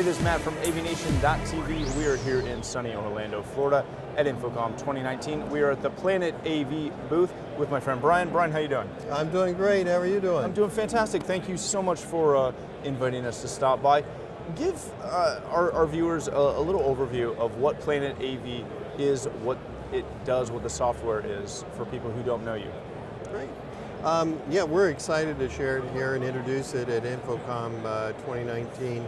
Hey, this is Matt from AVNation.tv. We are here in sunny Orlando, Florida at InfoComm 2019. We are at the PlanIt AV booth with my friend Brian. Brian, how you doing? I'm doing great. How are you doing? I'm doing fantastic. Thank you so much for inviting us to stop by. Give our viewers a little overview of what PlanIt AV is, what it does, what the software is for people who don't know you. Great. Yeah, we're excited to share it here and introduce it at InfoComm 2019.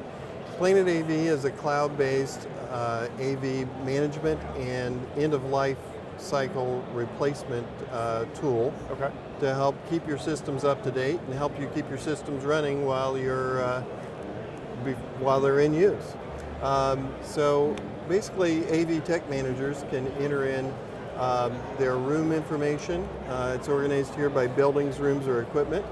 PlanIt AV is a cloud-based AV management and end-of-life cycle replacement tool to help keep your systems up to date and help you keep your systems running while they're in use. So basically, AV tech managers can enter in their room information. It's organized here by buildings, rooms, or equipment.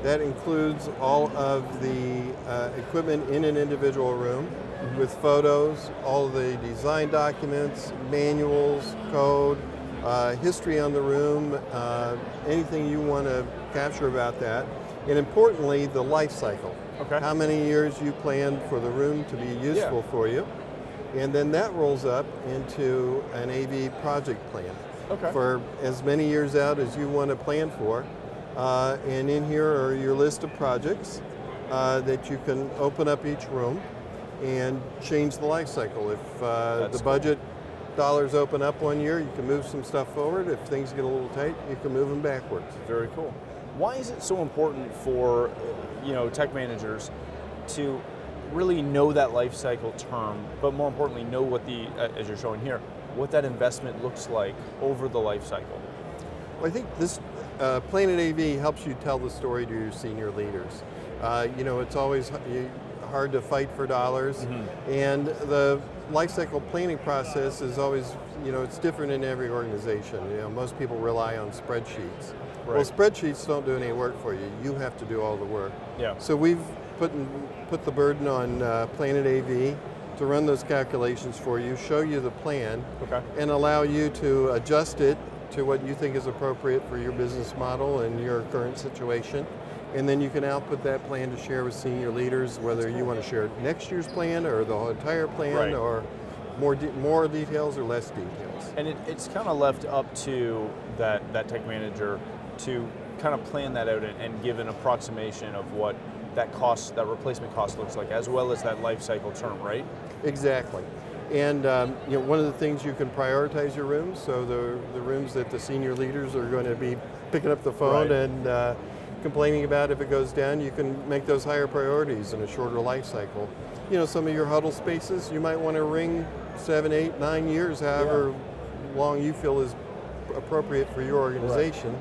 That includes all of the equipment in an individual room with photos, all the design documents, manuals, code, history on the room, anything you want to capture about that. And importantly, the life cycle. How many years you plan for the room to be useful for you. And then that rolls up into an AV project plan for as many years out as you want to plan for. And in here are your list of projects that you can open up each room and change the life cycle. If the budget dollars open up one year, you can move some stuff forward. If things get a little tight, you can move them backwards. Very cool. Why is it so important for tech managers to really know that life cycle term, but more importantly, know what as you're showing here, what that investment looks like over the life cycle? Well, I think this PlanIt AV helps you tell the story to your senior leaders. It's always hard to fight for dollars, and the life cycle planning process is always, it's different in every organization. Most people rely on spreadsheets. Well, spreadsheets don't do any work for you. You have to do all the work. So we've put the burden on PlanIt AV to run those calculations for you, show you the plan, and allow you to adjust it to what you think is appropriate for your business model and your current situation. And then you can output that plan to share with senior leaders, whether you want to share next year's plan or the whole entire plan or more details or less details. And it's kind of left up to that tech manager to kind of plan that out and give an approximation of what that replacement cost looks like, as well as that life cycle term, right? Exactly. And one of the things, you can prioritize your rooms, so the rooms that the senior leaders are going to be picking up the phone and complaining about if it goes down, you can make those higher priorities in a shorter life cycle. Some of your huddle spaces, you might want to ring 7, 8, 9 years, however long you feel is appropriate for your organization.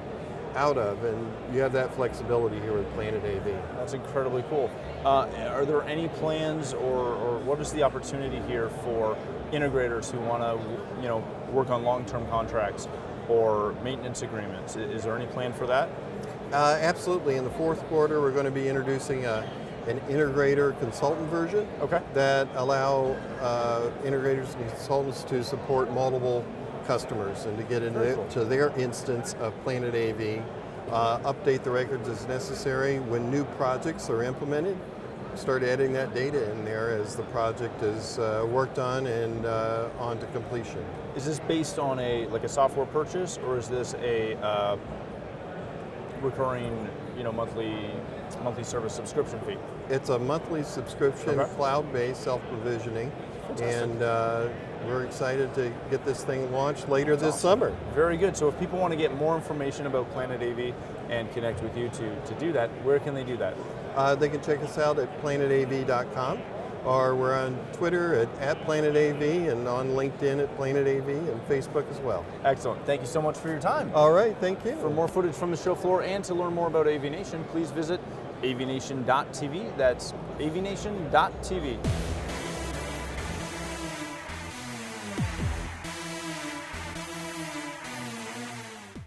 Out of, and you have that flexibility here with PlanIt AV. That's incredibly cool. Are there any plans, or what is the opportunity here for integrators who want to, work on long-term contracts or maintenance agreements? Is there any plan for that? Absolutely. In the fourth quarter, we're going to be introducing an integrator consultant version that allow integrators and consultants to support multiple customers and to get into their instance of PlanIt AV, update the records as necessary. When new projects are implemented, start adding that data in there as the project is worked on and on to completion. Is this based on a software purchase, or is this a recurring, monthly service subscription fee? It's a monthly subscription, cloud-based, self-provisioning, and we're excited to get this thing launched later this summer. Very good. So if people want to get more information about PlanIt AV and connect with you to do that, where can they do that? They can check us out at planitav.com, or we're on Twitter at PlanIt AV, and on LinkedIn at PlanIt AV, and Facebook as well. Excellent. Thank you so much for your time. All right, thank you. For more footage from the show floor and to learn more about AVNation, please visit AVNation.tv. That's AVNation.tv.